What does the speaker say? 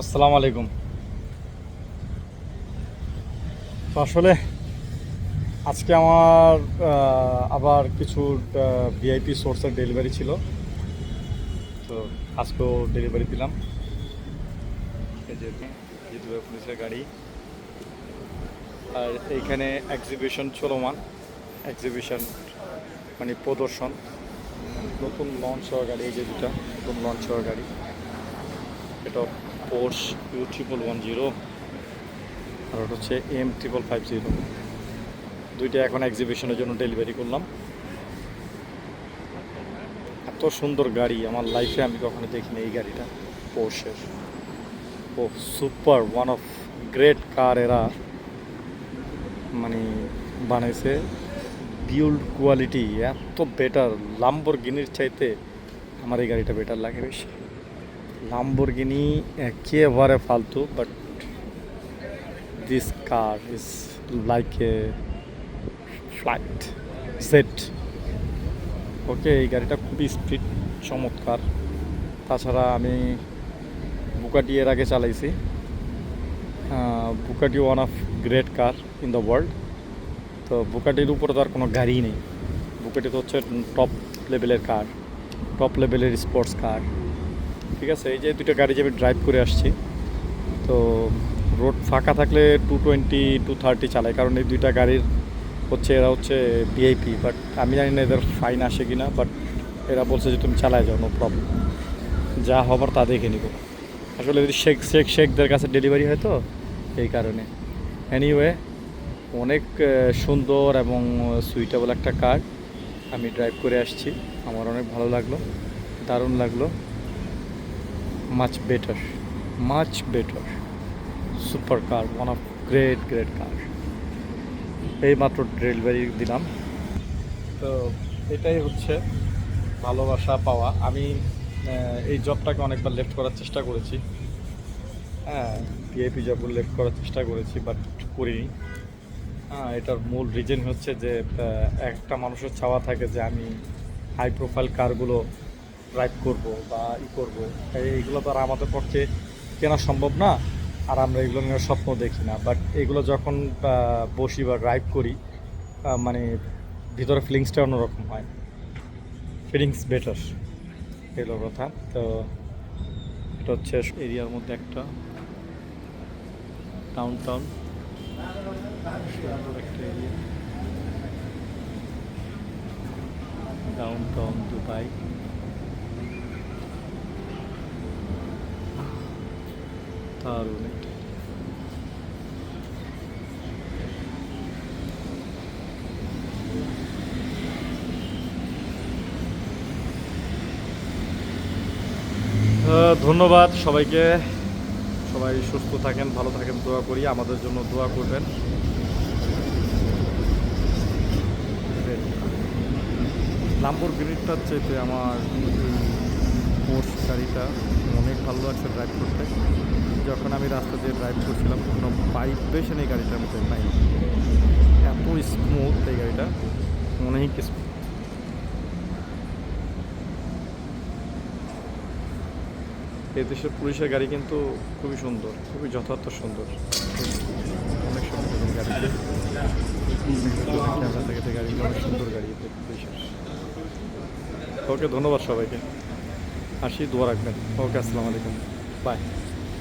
আসসালামু আলাইকুম। তো আসলে আজকে আমার আবার কিছু ভিআইপি সোর্সের ডেলিভারি ছিল। তো আজকেও ডেলিভারি দিলাম। এই যে জিতু পুলিশের গাড়ি, আর এইখানে এক্সিবিশন চলমান। এক্সিবিশন মানে প্রদর্শন, নতুন লঞ্চ হওয়া গাড়ি। এই যে দুটা নতুন লঞ্চ হওয়া গাড়ি, এটা পোর্শ U1110 আর ওটা হচ্ছে M5550। দুইটা এখন এক্সিবিশনের জন্য ডেলিভারি করলাম। এত সুন্দর গাড়ি আমার লাইফে আমি কখনো দেখিনি এই গাড়িটা। পোর্শের ও সুপার ওয়ান অফ গ্রেট কার এরা মানে বানাইছে। বিল্ড কোয়ালিটি এত বেটার, লাম্বরগিনির চাইতে আমার এই গাড়িটা বেটার লাগে বেশি। লাম্বরগিনি একেবারে ফালতু, but this car is like a flight set. Okay, এই গাড়িটা খুবই স্পিড, চমৎকার। তাছাড়া আমি বুকাটি এর আগে চালাইছি। Bugatti one of great car in the world. তো বুকাটির উপরে তো আর কোনো গাড়ি নেই। বুকাটি তো হচ্ছে টপ লেভেলের কার, টপ লেভেলের স্পোর্টস কার। ঠিক আছে, এই যে দুটো গাড়ি যে আমি ড্রাইভ করে আসছি, তো রোড ফাঁকা থাকলে 220 230 চালাই, কারণ এই দুইটা গাড়ির হচ্ছে এরা হচ্ছে ভিআইপি। বাট আমি জানি না এদের ফাইন আসে কি না, বাট এরা বলছে যে তুমি চালায় যাও, নো প্রবলেম, যা হবার তা দেখে নিব। আসলে যদি শেখদের কাছে ডেলিভারি হয় তো এই কারণে। এনিওয়ে, অনেক সুন্দর এবং সুইটেবল একটা কার আমি ড্রাইভ করে আসছি। আমার অনেক ভালো লাগলো, দারুণ লাগলো। Much better, much better, super car, one of great great car. এই মাত্র ডেলিভারি দিলাম। তো এটাই হচ্ছে ভালোবাসা পাওয়া। আমি এই জবটাকে অনেকবার লেফট করার চেষ্টা করেছি। হ্যাঁ, ভিআইপি জবগুলো লেফট করার চেষ্টা করেছি, বাট করিনি। হ্যাঁ, এটার মূল রিজন হচ্ছে যে একটা মানুষের চাওয়া থাকে যে আমি হাই প্রোফাইল কারগুলো ড্রাইভ করব বা করব। এইগুলো তো আর আমাদের পক্ষে কেনা সম্ভব না, আর আমরা এগুলো নিয়ে স্বপ্ন দেখি না। বাট এগুলো যখন বসি বা ড্রাইভ করি, মানে ভিতরে ফিলিংসটা অন্যরকম হয়, ফিলিংস বেটার, এগুলো কথা। তো এটা হচ্ছে এরিয়ার মধ্যে একটা টাউন একটা এরিয়া, ডাউন দুবাই। দারুণ এটা। ধন্যবাদ সবাইকে। সবাই সুস্থ থাকেন, ভালো থাকেন, দোয়া করি, আমাদের জন্য দোয়া করবেন। লাম্বরগিনিটার চাইতে আমার পোর্শ গাড়িটা অনেক ভালো লাগছে ড্রাইভ করতে। যখন আমি রাস্তা দিয়ে ড্রাইভ করছিলাম কোনো ভাইব্রেশন এই গাড়িটার মধ্যে নাই। এত স্মুথ এই গাড়িটা, অনেক স্মুথ। এই দেশের পুলিশের গাড়ি কিন্তু খুবই সুন্দর, খুবই যথার্থ সুন্দর, অনেক সুন্দর গাড়ি। ক্যামেরা থেকে গাড়িগুলো অনেক সুন্দর গাড়ি পুলিশের। ওকে, ধন্যবাদ সবাইকে। আসি, দোয়া রাখবেন। ওকে, আসসালামু আলাইকুম, বাই।